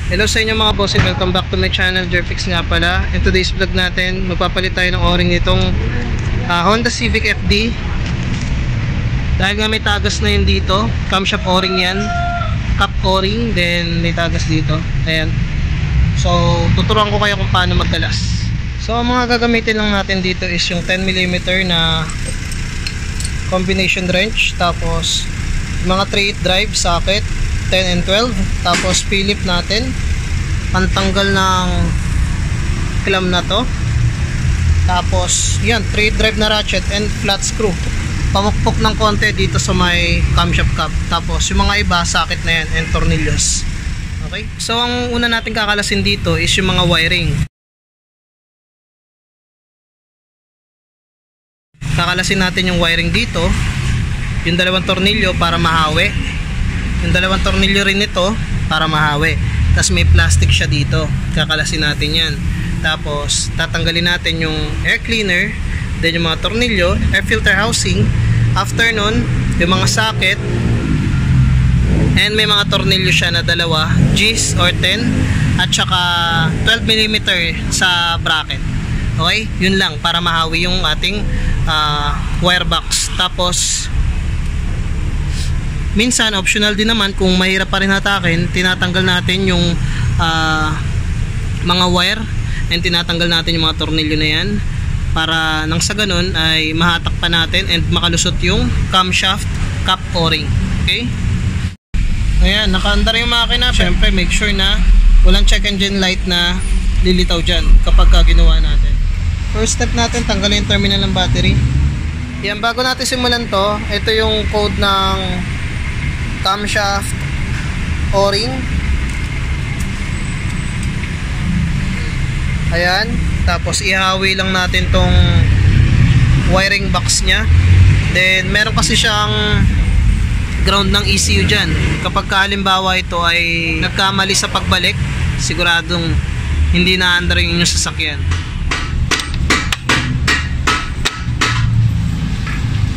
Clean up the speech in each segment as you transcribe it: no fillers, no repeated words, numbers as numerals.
Hello sa inyo mga boss and welcome back to my channel, Jerfix nga pala. In today's vlog natin, magpapalit tayo ng o-ring nitong Honda Civic FD. Dahil nga may tagas na yun dito, camshaft o-ring yan, cap o-ring, then may tagas dito. Ayan. So, tuturuan ko kayo kung paano magkalas. So, ang mga gagamitin lang natin dito is yung 10mm na combination wrench, tapos mga 3/8 drive socket 10 and 12, tapos Philip natin pantanggal ng clamp na to, tapos yan 3/8 drive na ratchet and flat screw, pamukpok ng konti dito sa may camshaft cap, tapos yung mga iba socket na yan and tornillos. Okay, so ang una natin kakalasin dito is yung mga wiring. Kakalasin natin yung wiring dito, yung dalawang tornilyo para mahawi, yung dalawang tornilyo rin ito para mahawi, tapos may plastic siya dito, kakalasin natin yan. Tapos tatanggalin natin yung air cleaner, then yung mga tornilyo, air filter housing. After nun, yung mga socket, and may mga tornilyo siya na dalawa, G's or 10, at saka 12mm sa bracket. Okay, yun lang para mahawi yung ating wire box. Tapos minsan optional din naman, kung mahirap pa rin hatakin, tinatanggal natin yung mga wire and tinatanggal natin yung mga tornilyo na yan, para nang sa ganun ay mahatak pa natin and makalusot yung camshaft cap o-ring. Okay, ayan, nakaandar yung makina. Syempre make sure na walang check engine light na lilitaw dyan kapag ginawa natin. First step natin, tanggalin yung terminal ng battery. Yan, bago natin simulan to, ito yung code ng camshaft o-ring. Ayan, tapos ihawi lang natin tong wiring box nya. Then meron kasi siyang ground ng ECU dyan. Kapag halimbawa ito ay nagkamali sa pagbalik, siguradong hindi na-under yung inyong sasakyan.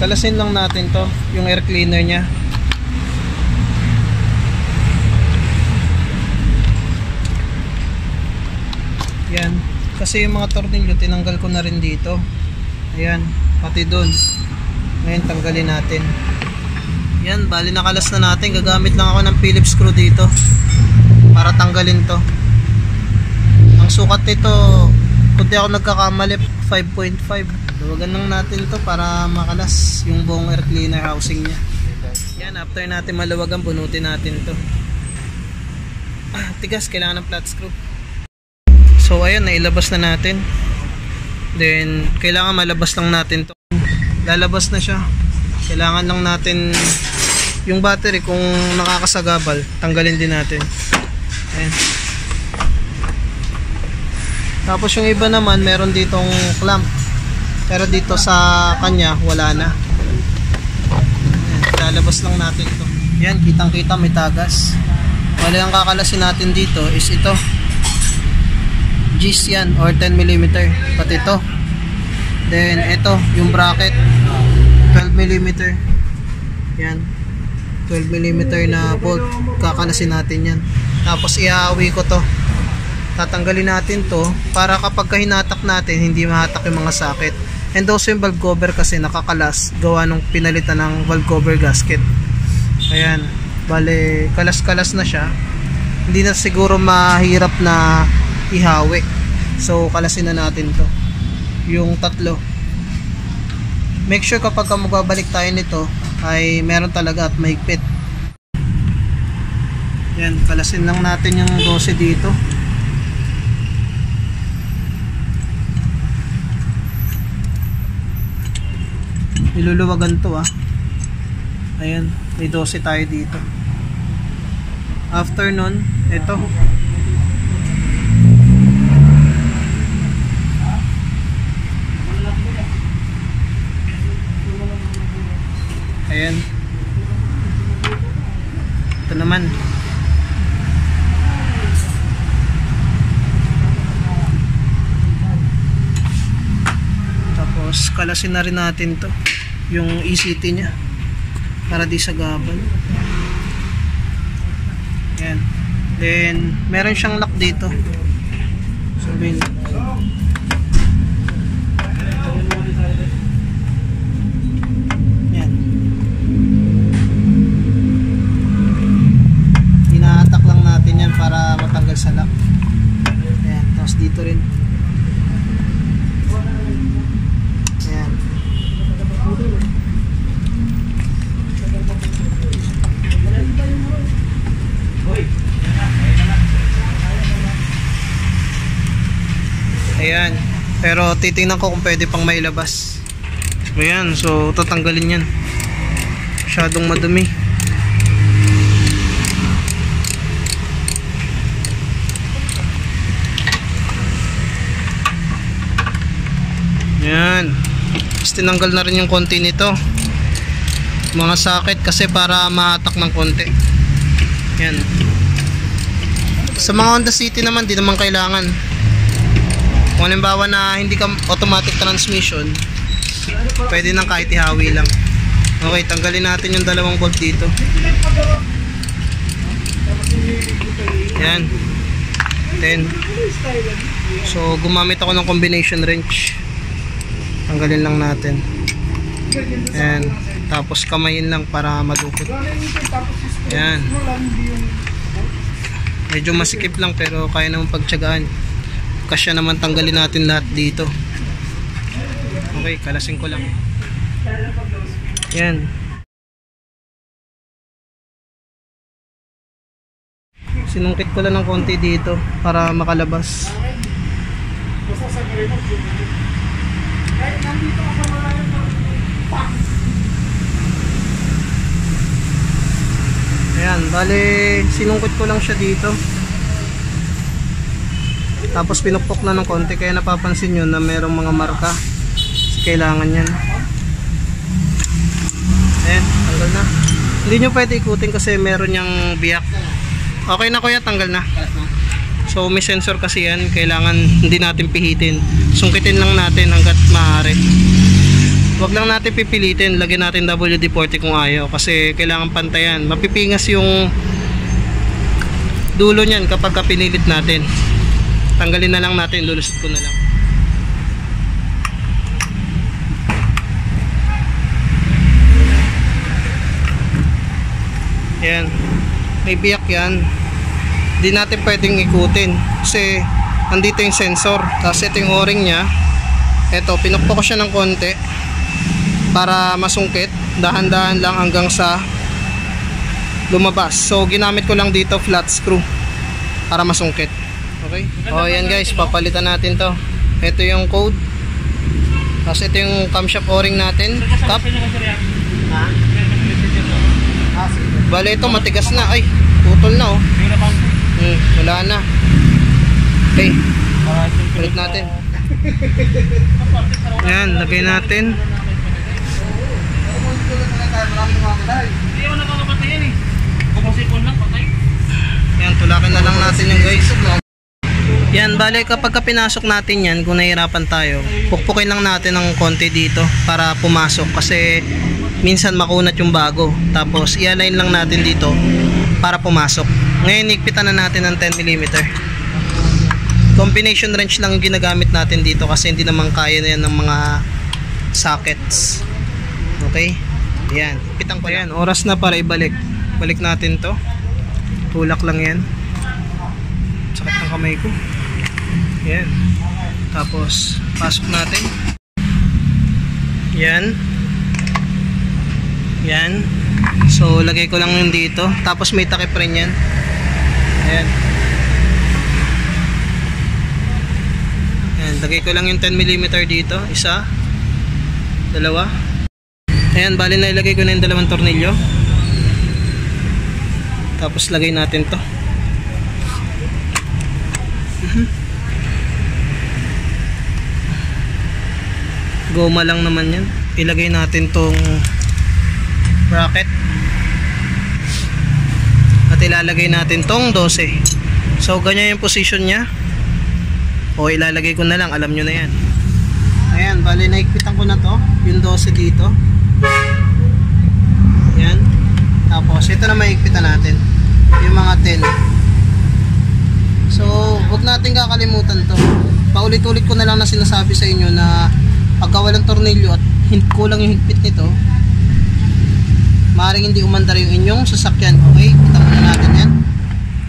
Kalasin lang natin to, yung air cleaner nya. Yan, kasi yung mga tornilyo tinanggal ko na rin dito. Ayan, pati dun. Ngayon tanggalin natin. Yan, bali nakalas na natin. Gagamit lang ako ng Phillips screw dito para tanggalin to. Ang sukat nito, kung di ako nagkakamali, 5.5. Luwagan lang natin to para makalas yung buong air cleaner housing nya. Yan, after natin maluwagan, bunutin natin to. Tigas, kailangan ng flat screw. So ayun, nailabas na natin. Then kailangan malabas lang natin to. Lalabas na siya. Kailangan lang natin yung battery, kung nakakasagabal, tanggalin din natin. Ayan. Tapos yung iba naman, meron ditong clamp, pero dito sa kanya wala na. Ayan, lalabas lang natin to. Yan, kitang kita may tagas. Wala, yung kakalasin natin dito is ito, G's yan or 10mm, pati ito. Then ito yung bracket 12mm. Yan, 12mm na bolt, kakalasin natin yan. Tapos ihawi ko to, tatanggalin natin to para kapag hinatak natin hindi mahatak yung mga socket. And also yung valve cover kasi nakakalas, gawa nung pinalitan ng valve cover gasket. Ayan, bale kalas-kalas na siya, hindi na siguro mahirap na ihawi. So kalasin na natin to, yung tatlo. Make sure kapag magbabalik tayo nito ay meron talaga at mahigpit. Yan, kalasin lang natin yung 12 dito. Niluluwagan to Ayan, may 12 tayo dito. After nun, ito. Ayan. Ito naman. Tapos kalasin na rin natin to, yung ECT nya, para di sagabal. Ayan. Then, meron siyang lock dito. Sabihin. Yan. Inahatak lang natin yan para matanggal sa lock. Ayan. Tapos dito rin. Ayan. Ayan. Pero titingnan ko kung pwede pang mailabas. Ayan. So tatanggalin yan. Masyadong madumi. Ayan. Tapos tinanggal na rin yung konti nito. Mga socket kasi para mahatak ng konti. Ayan. Sa mga Honda City naman, di naman kailangan. Kung halimbawa na hindi ka automatic transmission, pwede nang kahit ihawi lang. Okay, tanggalin natin yung dalawang bolt dito. Yan. 10. So gumamit ako ng combination wrench. Tanggalin lang natin. Yan. Tapos kamayin lang para madukot. Yan. Medyo masikip lang pero kaya naman pagtyagaan. Kasya naman tanggalin natin lahat dito. Okay, kalasin ko lang. Yan. Sinungkit ko lang ng konti dito para makalabas. Ayan, bale sinungkit ko lang siya dito. Tapos pinukpok na ng konti kaya napapansin nyo na merong mga marka. Kailangan yan. Ayan, tanggal na. Hindi nyo pwede ikutin kasi meron yung biyak. Okay na kuya, tanggal na. So may sensor kasi yan. Kailangan hindi natin pihitin. Sungkitin lang natin hanggat maaari. Huwag lang natin pipilitin. Lagyan natin WD-40 kung ayaw. Kasi kailangan pantayan. Mapipingas yung dulo nyan kapag pinilit natin. Tanggalin na lang natin, lulusot ko na lang. Ayan. May biyak yan. Hindi natin pwedeng ikutin. Kasi andito yung sensor. Tapos ito yung o-ring nya. Ito, pinukpok ko siya ng konti. Para masungkit. Dahan-dahan lang hanggang sa lumabas. So ginamit ko lang dito flat screw. Para masungkit. Okay? O yan guys, papalitan natin to. Ito yung code. Tapos ito yung camshaft o-ring natin. Top. Bale ito matigas na. Ay, putol na oh. Wala na. Okay. Palit natin. Ayan, lagay natin. Ayan, tulakin na lang natin yung guys. Yan, bale kapag pinasok natin yan, kung nahihirapan tayo, pukpukin lang natin ng konti dito para pumasok kasi minsan makunat yung bago. Tapos i-align lang natin dito para pumasok. Ngayon higpitan na natin ng 10mm. Combination wrench lang yung ginagamit natin dito kasi hindi naman kaya na yan ng mga sockets. Okay? Yan, higpitan ko yan. Oras na para ibalik. Balik natin to. Tulak lang yan. Sakit ng kamay ko. Yan. Tapos pasok natin. Yan. Yan. So lagay ko lang yung dito. Tapos may takip rin yan. Ayan. Ayan. Lagay ko lang yung 10mm dito. Isa. Dalawa. Ayan. Bali na ilagay ko na yung dalawang tornilyo. Tapos lagay natin to. Goma lang naman yan. Ilagay natin tong bracket at ilalagay natin tong 12. So ganyan yung position nya. O ilalagay ko na lang, alam nyo na yan. Ayan, bali naikpitan ko na to yung 12 dito. Yan. Tapos ito na maikpitan natin yung mga 10. natin kakalimutan to. Paulit-ulit ko na lang na sinasabi sa inyo na pagka walang tornilyo at kulang yung higpit nito, maaaring hindi umandar yung inyong sasakyan. Okay, kita muna natin yan.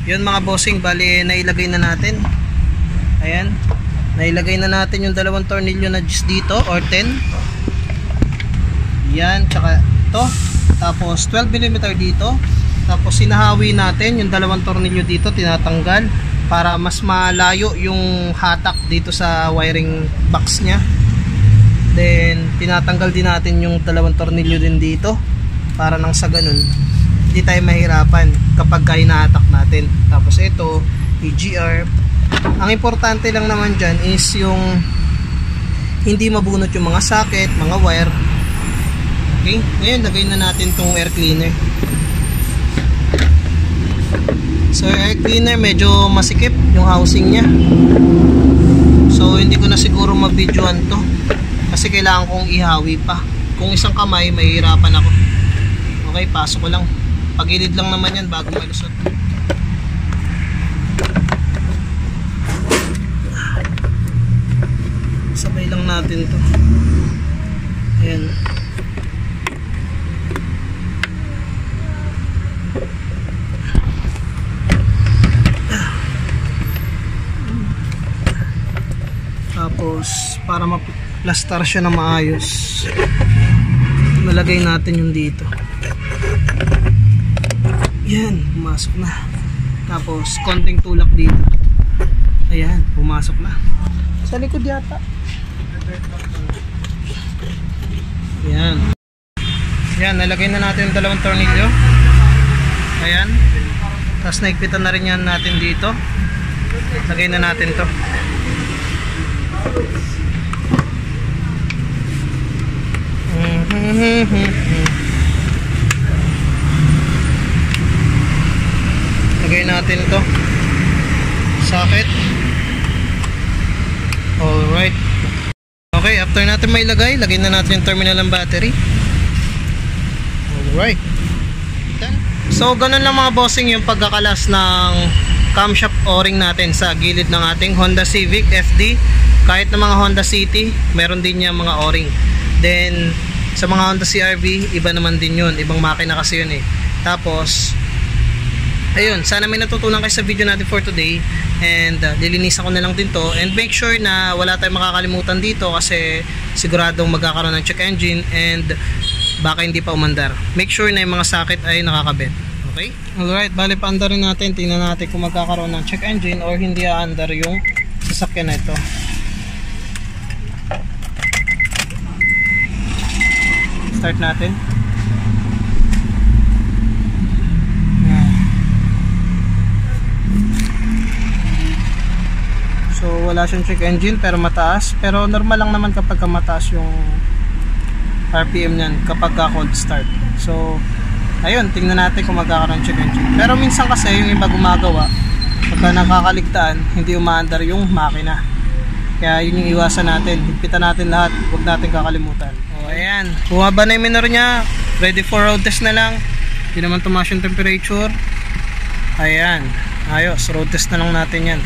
Yun mga bossing, bali nailagay na natin. Ayan, nailagay na natin yung dalawang tornilyo na just dito or 10. Yan, tsaka ito. Tapos 12mm dito. Tapos sinahawi natin yung dalawang tornilyo dito, tinatanggal para mas malayo yung hatak dito sa wiring box nya. Then tinatanggal din natin yung dalawang tornilyo din dito para nang sa ganun hindi tayo mahirapan kapag hinahatak natin. Tapos ito EGR. Ang importante lang naman dyan is yung hindi mabunot yung mga socket, mga wire. Okay, ngayon lagay na natin tong air cleaner. So air cleaner medyo masikip yung housing nya, so hindi ko na siguro mabidyoan to kasi kailangan kong ihawi pa. Kung isang kamay mahihirapan ako. Okay, pasok ko lang, pagilid lang naman yan bago malusot. Sabay lang natin to. Ayan. Tapos para maplastar siya na maayos, nalagay natin yung dito. Yan, pumasok na. Tapos konting tulak dito. Ayan, pumasok na. Sa likod yata. Yan. Yan, nalagay na natin yung dalawang tornilyo. Ayan. Tapos naigpitan na rin yan natin dito. Lagay na natin to. Lagay natin to socket. Alright. Okay, after natin may lagay na natin yung terminal ng battery. Alright. So ganun lang mga bossing yung pagkakalas ng camshaft o-ring natin sa gilid ng ating Honda Civic FD. Kahit na mga Honda City, meron din yung mga o-ring. Then sa mga Honda CR-V, iba naman din yun, ibang makina kasi yun eh. Tapos ayun, sana may natutunan kayo sa video natin for today. And lilinisan ko na lang din to. And make sure na wala tayong makakalimutan dito kasi siguradong magkakaroon ng check engine and baka hindi pa umandar. Make sure na yung mga socket ay nakakabit. Okay? Alright, bali paandar rin natin. Tingnan natin kung magkakaroon ng check engine or hindi aandar yung sasakyan na ito. Start natin. So wala siyang check engine pero mataas. Pero normal lang naman kapag mataas yung RPM niyan kapag cold start. So ayun, tingnan natin kung magkakaroon check engine. Pero minsan kasi yung iba gumagawa pagka nakakaligtaan, hindi umaandar yung makina. Kaya yun yung iwasan natin. Higpitan natin lahat, huwag natin kakalimutan. O ayan, bumaba na yung minor nya. Ready for road test na lang. Hindi naman tumaas yung temperature. Ayan, ayos, road test na lang natin yan.